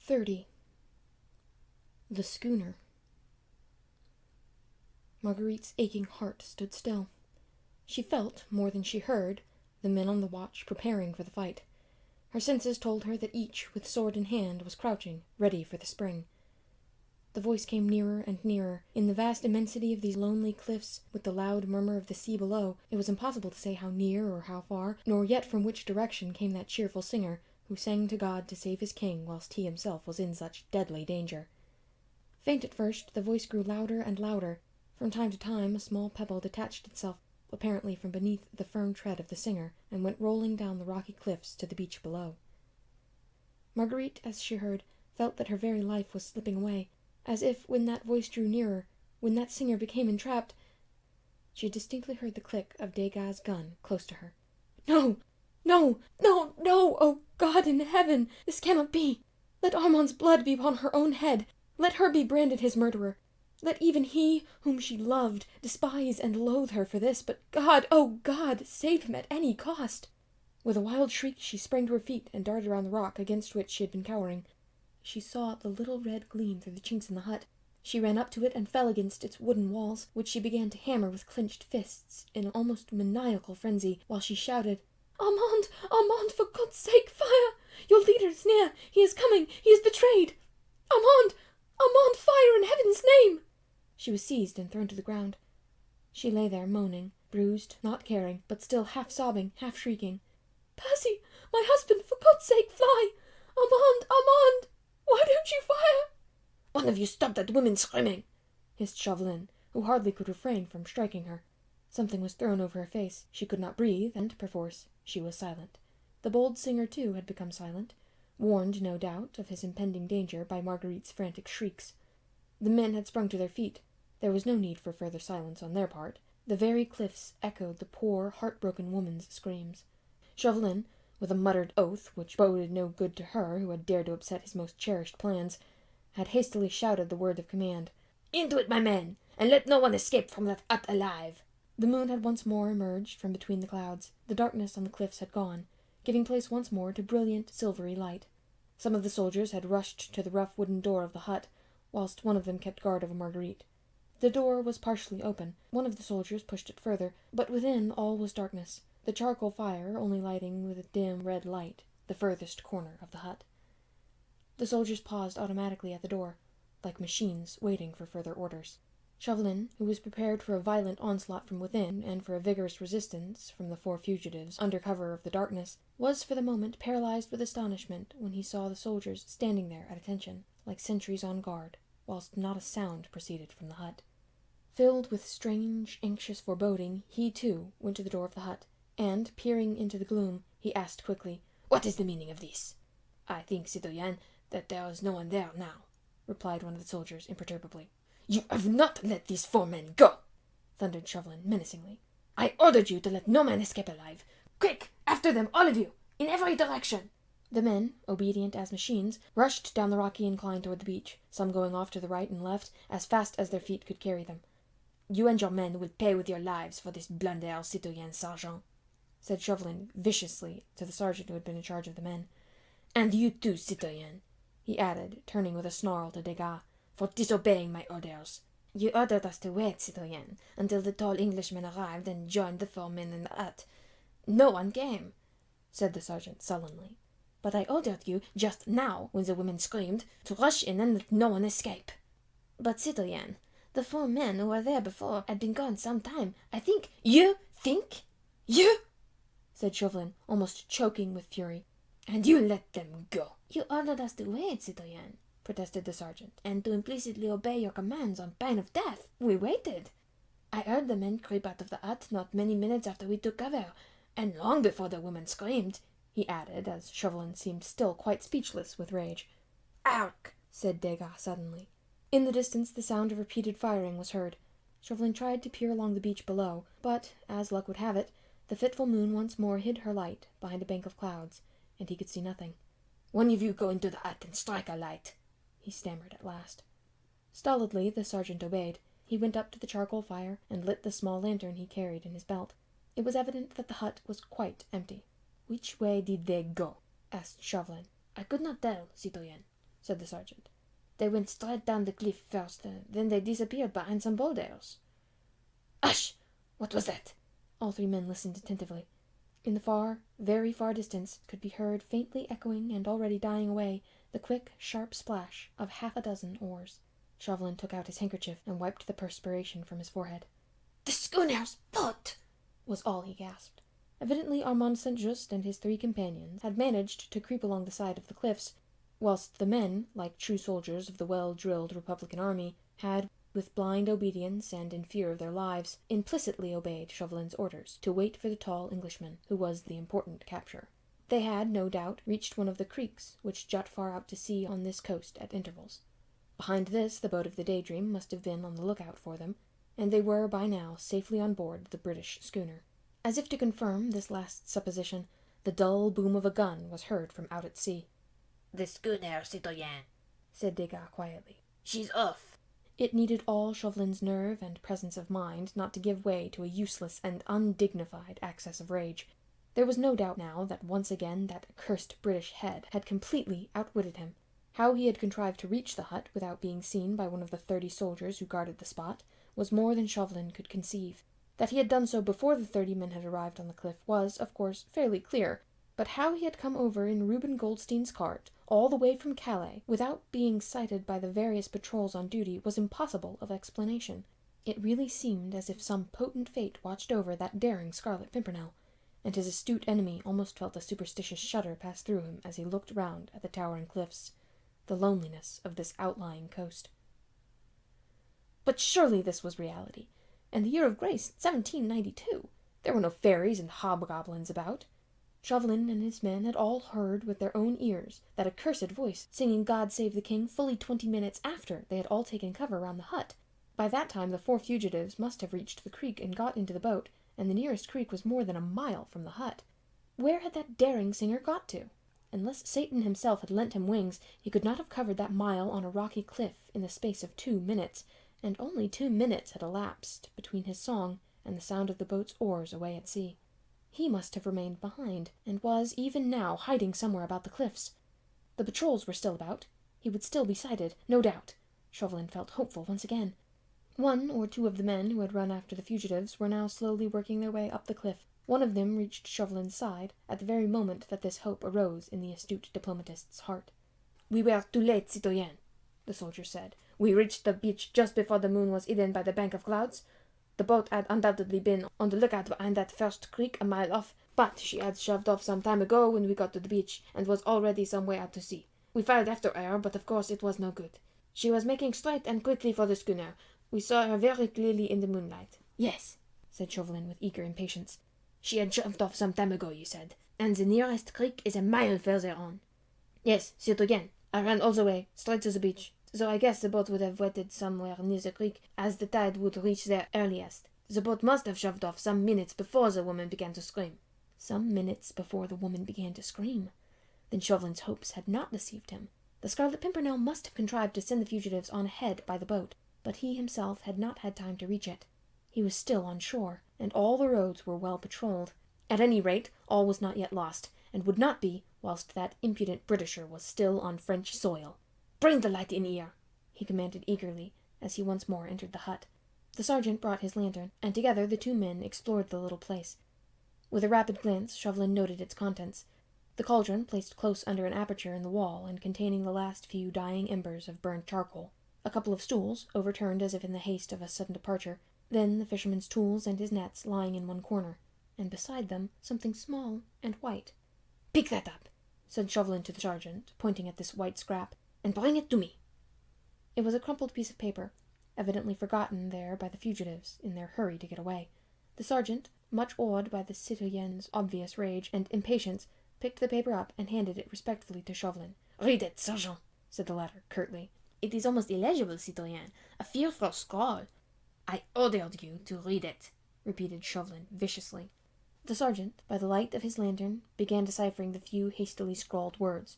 30. The Schooner. Marguerite's aching heart stood still. She felt, more than she heard, the men on the watch preparing for the fight. Her senses told her that each, with sword in hand, was crouching, ready for the spring. The voice came nearer and nearer. In the vast immensity of these lonely cliffs, with the loud murmur of the sea below, it was impossible to say how near or how far, nor yet from which direction came that cheerful singer, who sang to God to save his king whilst he himself was in such deadly danger. Faint at first, the voice grew louder and louder. From time to time a small pebble detached itself, apparently from beneath the firm tread of the singer, and went rolling down the rocky cliffs to the beach below. Marguerite, as she heard, felt that her very life was slipping away, as if, when that voice drew nearer, when that singer became entrapped, she distinctly heard the click of Degas' gun close to her. No! No! No! No! Oh, God in heaven! This cannot be! Let Armand's blood be upon her own head! Let her be branded his murderer! Let even he, whom she loved, despise and loathe her for this, but God, oh God, save him at any cost! With a wild shriek she sprang to her feet and darted around the rock against which she had been cowering. She saw the little red gleam through the chinks in the hut. She ran up to it and fell against its wooden walls, which she began to hammer with clenched fists in an almost maniacal frenzy, while she shouted, "Armand! Armand, for God's sake, fire! Your leader is near! He is coming! He is betrayed! Armand! Armand, fire in heaven's name!" She was seized and thrown to the ground. She lay there moaning, bruised, not caring, but still half sobbing, half shrieking. "Percy! My husband! For God's sake, fly! Armand! Armand! Why don't you fire?" "One of you stop that woman screaming!" hissed Chauvelin, who hardly could refrain from striking her. Something was thrown over her face. She could not breathe, and, perforce, she was silent. The bold singer, too, had become silent, warned, no doubt, of his impending danger by Marguerite's frantic shrieks. The men had sprung to their feet. There was no need for further silence on their part. The very cliffs echoed the poor, heartbroken woman's screams. Chauvelin, with a muttered oath which boded no good to her who had dared to upset his most cherished plans, had hastily shouted the word of command. "Into it, my men, and let no one escape from that hut alive!" The moon had once more emerged from between the clouds. The darkness on the cliffs had gone, giving place once more to brilliant, silvery light. Some of the soldiers had rushed to the rough wooden door of the hut, whilst one of them kept guard over Marguerite. The door was partially open. One of the soldiers pushed it further, but within all was darkness, the charcoal fire only lighting with a dim red light the furthest corner of the hut. The soldiers paused automatically at the door, like machines waiting for further orders. Chauvelin, who was prepared for a violent onslaught from within and for a vigorous resistance from the four fugitives under cover of the darkness, was for the moment paralyzed with astonishment when he saw the soldiers standing there at attention, like sentries on guard, whilst not a sound proceeded from the hut. Filled with strange, anxious foreboding, he, too, went to the door of the hut, and, peering into the gloom, he asked quickly, "What is the meaning of this?" "I think, citoyen, that there is no one there now," replied one of the soldiers imperturbably. "You have not let these 4 men go!" thundered Chauvelin menacingly. "I ordered you to let no man escape alive. Quick, after them, all of you, in every direction!" The men, obedient as machines, rushed down the rocky incline toward the beach, some going off to the right and left, as fast as their feet could carry them. "You and your men will pay with your lives for this blunder, citoyen sergeant," said Chauvelin viciously to the sergeant who had been in charge of the men. "And you too, citoyen," he added, turning with a snarl to Degas, "for disobeying my orders. You ordered us to wait, citoyen, until the tall Englishman arrived and joined the 4 men in the hut. No one came," said the sergeant sullenly. "But I ordered you, just now, when the women screamed, to rush in and let no one escape." "But, citoyen, the 4 men who were there before had been gone some time. I think—" "You think? You?" said Chauvelin, almost choking with fury. "And you let them go?" "You ordered us to wait, citoyen," protested the sergeant, "and to implicitly obey your commands on pain of death. We waited. I heard the men creep out of the hut not many minutes after we took cover, and long before the women screamed," he added, as Chauvelin seemed still quite speechless with rage. "Hark!" said Degas suddenly. In the distance the sound of repeated firing was heard. Chauvelin tried to peer along the beach below, but, as luck would have it, the fitful moon once more hid her light behind a bank of clouds, and he could see nothing. "One of you go into the hut and strike a light," he stammered at last. Stolidly the sergeant obeyed. He went up to the charcoal fire and lit the small lantern he carried in his belt. It was evident that the hut was quite empty. "Which way did they go?" asked Chauvelin. "I could not tell, citoyen." said the sergeant. "They went straight down the cliff first, then they disappeared behind some boulders." "Hush! What was that?" All three men listened attentively. In the far, very far distance could be heard, faintly echoing and already dying away, the quick, sharp splash of half a dozen oars. Chauvelin took out his handkerchief and wiped the perspiration from his forehead. "The schooner's boat!" was all he gasped. Evidently Armand St. Just and his three companions had managed to creep along the side of the cliffs, whilst the men, like true soldiers of the well-drilled Republican army, had, with blind obedience and in fear of their lives, implicitly obeyed Chauvelin's orders to wait for the tall Englishman, who was the important capture. They had, no doubt, reached one of the creeks which jut far out to sea on this coast at intervals. Behind this, the boat of the Daydream must have been on the lookout for them, and they were by now safely on board the British schooner. As if to confirm this last supposition, the dull boom of a gun was heard from out at sea. "The schooner, citoyen," said Degas quietly. "She's off." It needed all Chauvelin's nerve and presence of mind not to give way to a useless and undignified access of rage. There was no doubt now that once again that accursed British head had completely outwitted him. How he had contrived to reach the hut without being seen by one of the 30 soldiers who guarded the spot was more than Chauvelin could conceive. That he had done so before the 30 men had arrived on the cliff was, of course, fairly clear, but how he had come over in Reuben Goldstein's cart, all the way from Calais, without being sighted by the various patrols on duty, was impossible of explanation. It really seemed as if some potent fate watched over that daring Scarlet Pimpernel, and his astute enemy almost felt a superstitious shudder pass through him as he looked round at the towering cliffs, the loneliness of this outlying coast. But surely this was reality, and the year of grace 1792. There were no fairies and hobgoblins about. Chauvelin and his men had all heard with their own ears that accursed voice singing God Save the King fully 20 minutes after they had all taken cover round the hut. By that time the 4 fugitives must have reached the creek and got into the boat, and the nearest creek was more than a mile from the hut. Where had that daring singer got to? Unless Satan himself had lent him wings, he could not have covered that mile on a rocky cliff in the space of 2 minutes, and only 2 minutes had elapsed between his song and the sound of the boat's oars away at sea. He must have remained behind, and was, even now, hiding somewhere about the cliffs. The patrols were still about. He would still be sighted, no doubt. Chauvelin felt hopeful once again. 1 or 2 of the men who had run after the fugitives were now slowly working their way up the cliff. One of them reached Chauvelin's side at the very moment that this hope arose in the astute diplomatist's heart. "We were too late, citoyen," the soldier said. "We reached the beach just before the moon was hidden by the bank of clouds. The boat had undoubtedly been on the lookout behind that first creek a mile off, but she had shoved off some time ago when we got to the beach, and was already some way out to sea. We fired after her, but of course it was no good. She was making straight and quickly for the schooner. We saw her very clearly in the moonlight." "Yes," said Chauvelin with eager impatience. "She had shoved off some time ago, you said, and the nearest creek is a mile further on." "Yes, citoyen. I ran all the way, straight to the beach. So I guess the boat would have waited somewhere near the creek, as the tide would reach there earliest. The boat must have shoved off some minutes before the woman began to scream." Some minutes before the woman began to scream. Then Chauvelin's hopes had not deceived him. The Scarlet Pimpernel must have contrived to send the fugitives on ahead by the boat, but he himself had not had time to reach it. He was still on shore, and all the roads were well patrolled. At any rate, all was not yet lost, and would not be whilst that impudent Britisher was still on French soil. "Bring the light in here," he commanded eagerly, as he once more entered the hut. The sergeant brought his lantern, and together the 2 men explored the little place. With a rapid glance, Chauvelin noted its contents. The cauldron, placed close under an aperture in the wall and containing the last few dying embers of burnt charcoal. A couple of stools, overturned as if in the haste of a sudden departure. Then the fisherman's tools and his nets lying in one corner, and beside them something small and white. "Pick that up," said Chauvelin to the sergeant, pointing at this white scrap, "and bring it to me." It was a crumpled piece of paper, evidently forgotten there by the fugitives in their hurry to get away. The sergeant, much awed by the citoyenne's obvious rage and impatience, picked the paper up and handed it respectfully to Chauvelin. "Read it, sergeant," said the latter curtly. "It is almost illegible, citoyen. A fearful scrawl." "I ordered you to read it," repeated Chauvelin viciously. The sergeant, by the light of his lantern, began deciphering the few hastily scrawled words.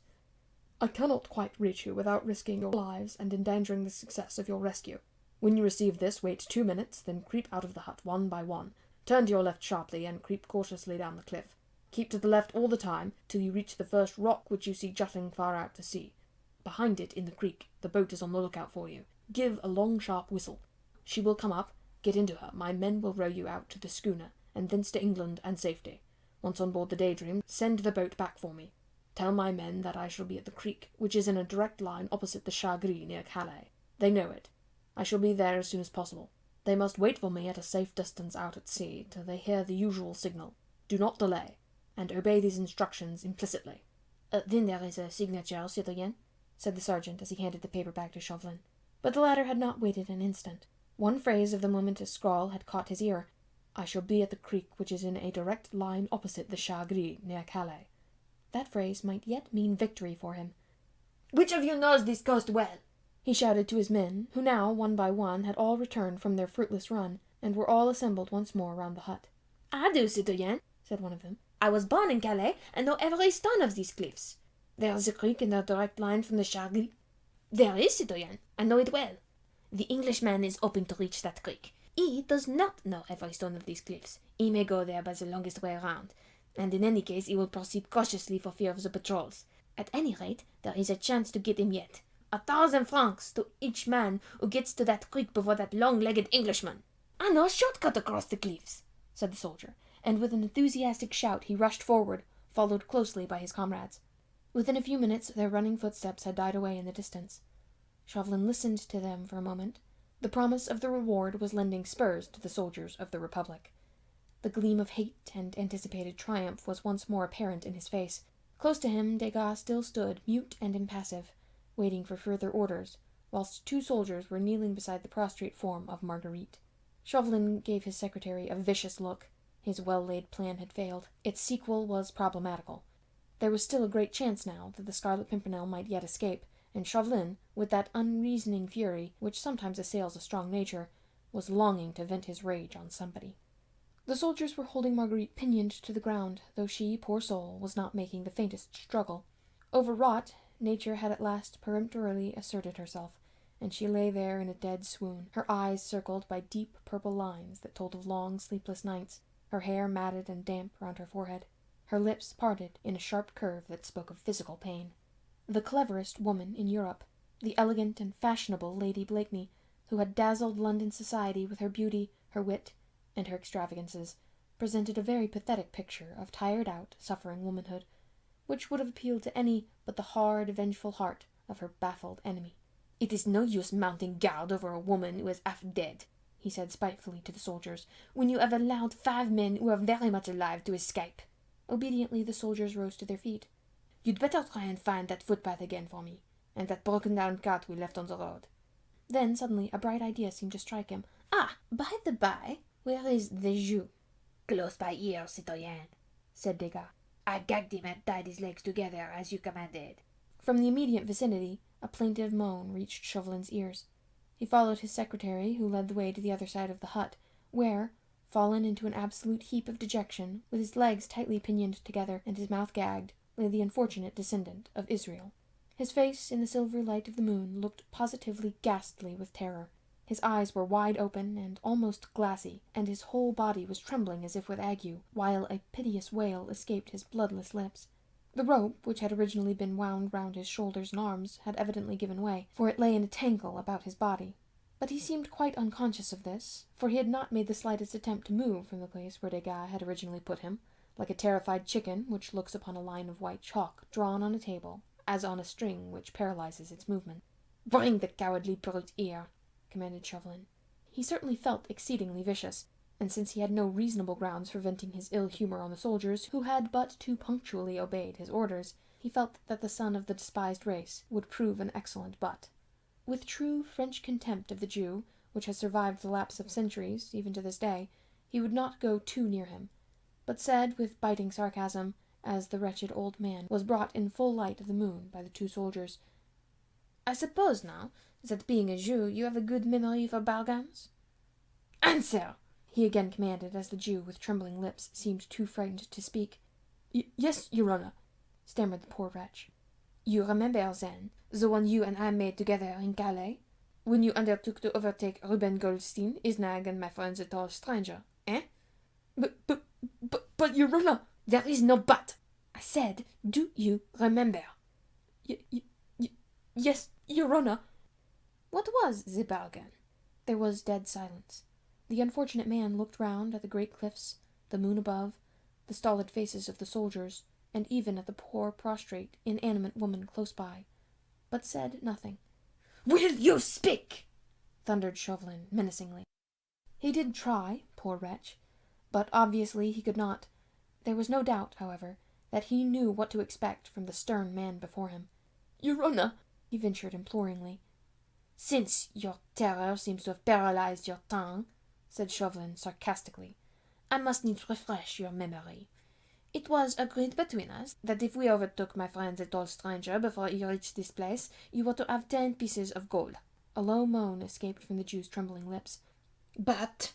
"I cannot quite reach you without risking your lives and endangering the success of your rescue. When you receive this, wait 2 minutes, then creep out of the hut 1 by 1. Turn to your left sharply, and creep cautiously down the cliff. Keep to the left all the time, till you reach the first rock which you see jutting far out to sea. Behind it, in the creek, the boat is on the lookout for you. Give a long, sharp whistle. She will come up. Get into her. My men will row you out to the schooner, and thence to England and safety. Once on board the Daydream, send the boat back for me. Tell my men that I shall be at the creek, which is in a direct line opposite the Chagris near Calais. They know it. I shall be there as soon as possible. They must wait for me at a safe distance out at sea, till they hear the usual signal. Do not delay, and obey these instructions implicitly." Then there is a signature, citoyen?" said the sergeant as he handed the paper back to Chauvelin. But the latter had not waited an instant. One phrase of the momentous scrawl had caught his ear. "I shall be at the creek which is in a direct line opposite the Chagris near Calais." That phrase might yet mean victory for him. "Which of you knows this coast well?" he shouted to his men, who now, one by one, had all returned from their fruitless run, and were all assembled once more round the hut. "I do, citoyen," said one of them. "I was born in Calais, and know every stone of these cliffs. There is a creek in a direct line from the Chagris." "There is, citoyen. I know it well. The Englishman is hoping to reach that creek. He does not know every stone of these cliffs. He may go there by the longest way around, and in any case he will proceed cautiously for fear of the patrols. At any rate, there is a chance to get him yet. 1,000 francs to each man who gets to that creek before that long-legged Englishman." "I know a shortcut across the cliffs," said the soldier, and with an enthusiastic shout he rushed forward, followed closely by his comrades. Within a few minutes their running footsteps had died away in the distance. Chauvelin listened to them for a moment. The promise of the reward was lending spurs to the soldiers of the Republic. The gleam of hate and anticipated triumph was once more apparent in his face. Close to him Degas still stood, mute and impassive, waiting for further orders, whilst 2 soldiers were kneeling beside the prostrate form of Marguerite. Chauvelin gave his secretary a vicious look. His well-laid plan had failed. Its sequel was problematical. There was still a great chance now that the Scarlet Pimpernel might yet escape, and Chauvelin, with that unreasoning fury which sometimes assails a strong nature, was longing to vent his rage on somebody. The soldiers were holding Marguerite pinioned to the ground, though she, poor soul, was not making the faintest struggle. Overwrought, nature had at last peremptorily asserted herself, and she lay there in a dead swoon, her eyes circled by deep purple lines that told of long sleepless nights, her hair matted and damp round her forehead, her lips parted in a sharp curve that spoke of physical pain. The cleverest woman in Europe, the elegant and fashionable Lady Blakeney, who had dazzled London society with her beauty, her wit, and her extravagances, presented a very pathetic picture of tired-out, suffering womanhood, which would have appealed to any but the hard, vengeful heart of her baffled enemy. "It is no use mounting guard over a woman who is half dead," he said spitefully to the soldiers, "when you have allowed 5 men who are very much alive to escape." Obediently the soldiers rose to their feet. "You'd better try and find that footpath again for me, and that broken-down cart we left on the road." Then suddenly a bright idea seemed to strike him. "Ah, by the by, where is the Jew?" "Close by here, citoyen," said Degas. "I gagged him and tied his legs together as you commanded." From the immediate vicinity a plaintive moan reached Chauvelin's ears. He followed his secretary, who led the way to the other side of the hut, where, fallen into an absolute heap of dejection, with his legs tightly pinioned together and his mouth gagged, lay the unfortunate descendant of Israel. His face, in the silver light of the moon, looked positively ghastly with terror. His eyes were wide open and almost glassy, and his whole body was trembling as if with ague, while a piteous wail escaped his bloodless lips. The rope, which had originally been wound round his shoulders and arms, had evidently given way, for it lay in a tangle about his body. But he seemed quite unconscious of this, for he had not made the slightest attempt to move from the place where Degas had originally put him, like a terrified chicken which looks upon a line of white chalk drawn on a table, as on a string which paralyzes its movement. "Bring the cowardly brute here," commanded Chauvelin. He certainly felt exceedingly vicious, and since he had no reasonable grounds for venting his ill humour on the soldiers, who had but too punctually obeyed his orders, he felt that the son of the despised race would prove an excellent butt. With true French contempt of the Jew, which has survived the lapse of centuries, even to this day, he would not go too near him, but said with biting sarcasm, as the wretched old man was brought in full light of the moon by the 2 soldiers, "I suppose, now, that being a Jew, you have a good memory for bargains?" "Answer!" he again commanded, as the Jew, with trembling lips, seemed too frightened to speak. Yes, your Honour," stammered the poor wretch. "You remember, then, the one you and I made together in Calais, when you undertook to overtake Reuben Goldstein, his nag, and my friend the tall stranger, eh?" But, your Honour—" "There is no but. I said, do you remember?" Yes, your Honor. What was the bargain? There was dead silence. The unfortunate man looked round at the great cliffs, the moon above, the stolid faces of the soldiers, and even at the poor, prostrate, inanimate woman close by, but said nothing. Will you speak? Thundered Chauvelin menacingly. He did try, poor wretch, but obviously he could not. There was no doubt, however, that he knew what to expect from the stern man before him. Your Honor, he ventured imploringly. Since your terror seems to have paralyzed your tongue, said Chauvelin sarcastically, I must needs refresh your memory. It was agreed between us that if we overtook my friend the tall stranger before he reached this place, you were to have 10 pieces of gold. A low moan escaped from the Jew's trembling lips. But,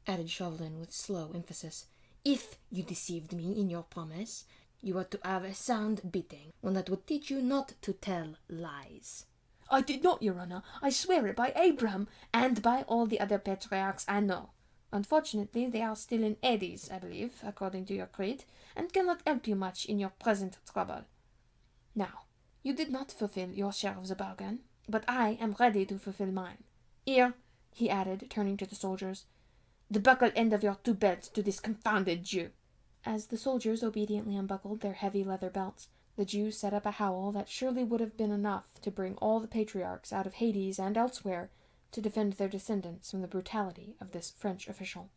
added Chauvelin with slow emphasis, if you deceived me in your promise, you were to have a sound beating, one that would teach you not to tell lies. I did not, Your Honor. I swear it by Abraham, and by all the other patriarchs I know. Unfortunately, they are still in Hades, I believe, according to your creed, and cannot help you much in your present trouble. Now, you did not fulfill your share of the bargain, but I am ready to fulfill mine. Here, he added, turning to the soldiers, the buckle end of your 2 belts to this confounded Jew. As the soldiers obediently unbuckled their heavy leather belts, the Jew set up a howl that surely would have been enough to bring all the patriarchs out of Hades and elsewhere to defend their descendants from the brutality of this French official.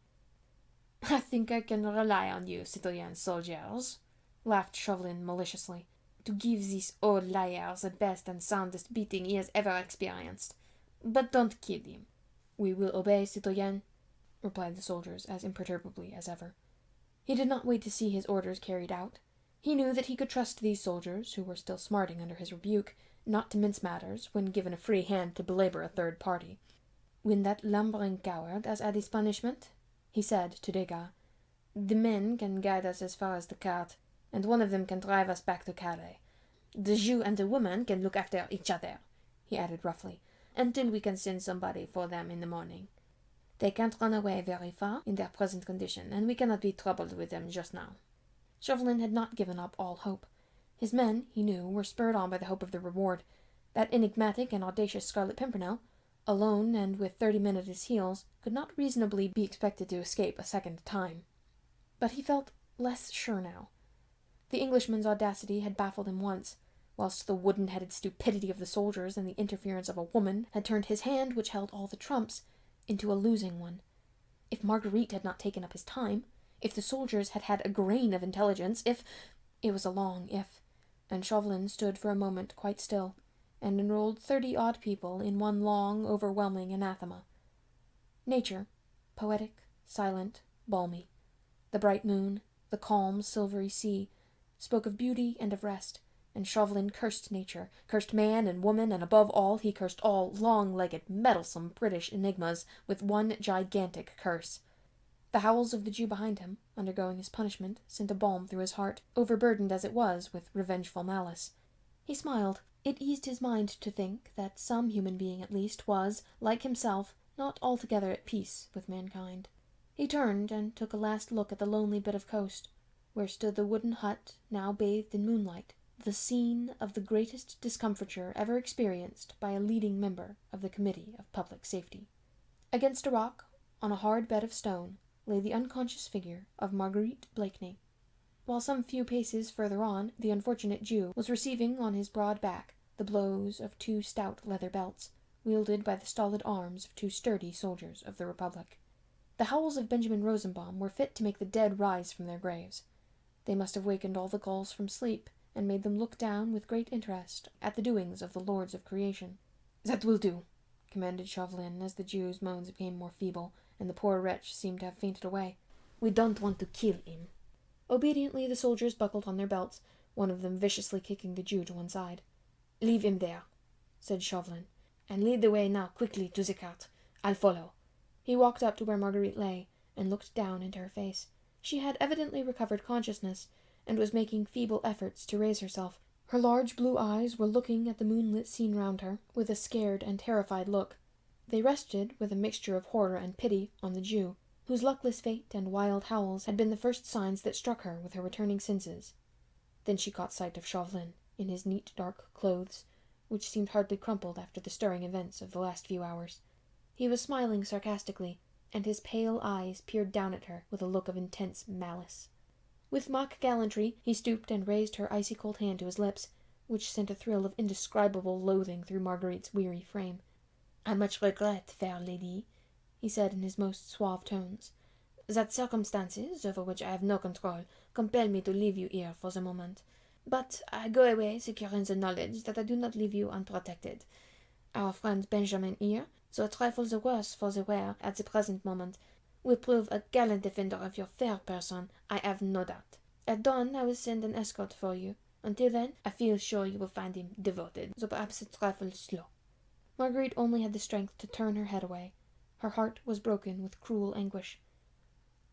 I think I can rely on you, citoyen soldiers, laughed Chauvelin maliciously, to give this old liar the best and soundest beating he has ever experienced. But don't kill him. We will obey, citoyen, replied the soldiers as imperturbably as ever. He did not wait to see his orders carried out. He knew that he could trust these soldiers, who were still smarting under his rebuke, not to mince matters when given a free hand to belabor a third party. When that lumbering coward has had his punishment, he said to Degas, the men can guide us as far as the cart, and one of them can drive us back to Calais. The Jew and the woman can look after each other, he added roughly, until we can send somebody for them in the morning. They can't run away very far in their present condition, and we cannot be troubled with them just now. Chauvelin had not given up all hope. His men, he knew, were spurred on by the hope of the reward. That enigmatic and audacious Scarlet Pimpernel, alone and with 30 men at his heels, could not reasonably be expected to escape a second time. But he felt less sure now. The Englishman's audacity had baffled him once, whilst the wooden-headed stupidity of the soldiers and the interference of a woman had turned his hand, which held all the trumps, into a losing one. If Marguerite had not taken up his time, if the soldiers had had a grain of intelligence, if— It was a long if, and Chauvelin stood for a moment quite still, and enrolled 30-odd people in one long, overwhelming anathema. Nature, poetic, silent, balmy. The bright moon, the calm, silvery sea, spoke of beauty and of rest, and Chauvelin cursed nature, cursed man and woman, and above all he cursed all long-legged, meddlesome British enigmas with one gigantic curse. The howls of the Jew behind him, undergoing his punishment, sent a balm through his heart, overburdened as it was with revengeful malice. He smiled. It eased his mind to think that some human being at least was, like himself, not altogether at peace with mankind. He turned and took a last look at the lonely bit of coast, where stood the wooden hut, now bathed in moonlight, the scene of the greatest discomfiture ever experienced by a leading member of the Committee of Public Safety. Against a rock, on a hard bed of stone, lay the unconscious figure of Marguerite Blakeney, while some few paces further on the unfortunate Jew was receiving on his broad back the blows of 2 stout leather belts, wielded by the stolid arms of 2 sturdy soldiers of the Republic. The howls of Benjamin Rosenbaum were fit to make the dead rise from their graves. They must have wakened all the gulls from sleep, and made them look down with great interest at the doings of the lords of creation. "That will do," commanded Chauvelin, as the Jew's moans became more feeble, and the poor wretch seemed to have fainted away. "We don't want to kill him." Obediently the soldiers buckled on their belts, one of them viciously kicking the Jew to one side. "Leave him there," said Chauvelin, "and lead the way now quickly to the cart. I'll follow." He walked up to where Marguerite lay, and looked down into her face. She had evidently recovered consciousness, and was making feeble efforts to raise herself. Her large blue eyes were looking at the moonlit scene round her, with a scared and terrified look. They rested, with a mixture of horror and pity, on the Jew, whose luckless fate and wild howls had been the first signs that struck her with her returning senses. Then she caught sight of Chauvelin, in his neat dark clothes, which seemed hardly crumpled after the stirring events of the last few hours. He was smiling sarcastically, and his pale eyes peered down at her with a look of intense malice. With mock gallantry, he stooped and raised her icy-cold hand to his lips, which sent a thrill of indescribable loathing through Marguerite's weary frame. "I much regret, fair lady," he said in his most suave tones, "that circumstances, over which I have no control, compel me to leave you here for the moment. But I go away secure in the knowledge that I do not leave you unprotected. Our friend Benjamin here, though a trifle the worse for the wear at the present moment, will prove a gallant defender of your fair person, I have no doubt. At dawn I will send an escort for you. Until then, I feel sure you will find him devoted, though perhaps a trifle slow." Marguerite only had the strength to turn her head away. Her heart was broken with cruel anguish.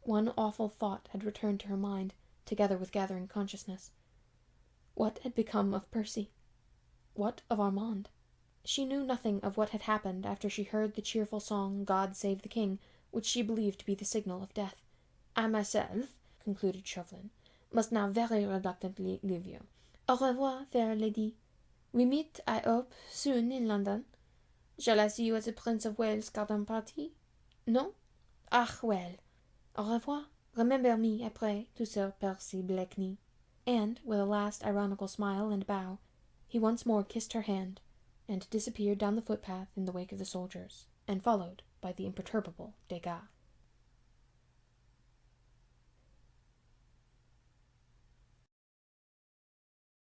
One awful thought had returned to her mind, together with gathering consciousness. What had become of Percy? What of Armand? She knew nothing of what had happened after she heard the cheerful song God Save the King, which she believed to be the signal of death. "I myself," concluded Chauvelin, "must now very reluctantly leave you. Au revoir, fair lady. We meet, I hope, soon in London. Shall I see you at the Prince of Wales' garden party? No? Ah, well. Au revoir. Remember me, I pray, to Sir Percy Blakeney." And, with a last ironical smile and bow, he once more kissed her hand, and disappeared down the footpath in the wake of the soldiers, and followed by the imperturbable Degas.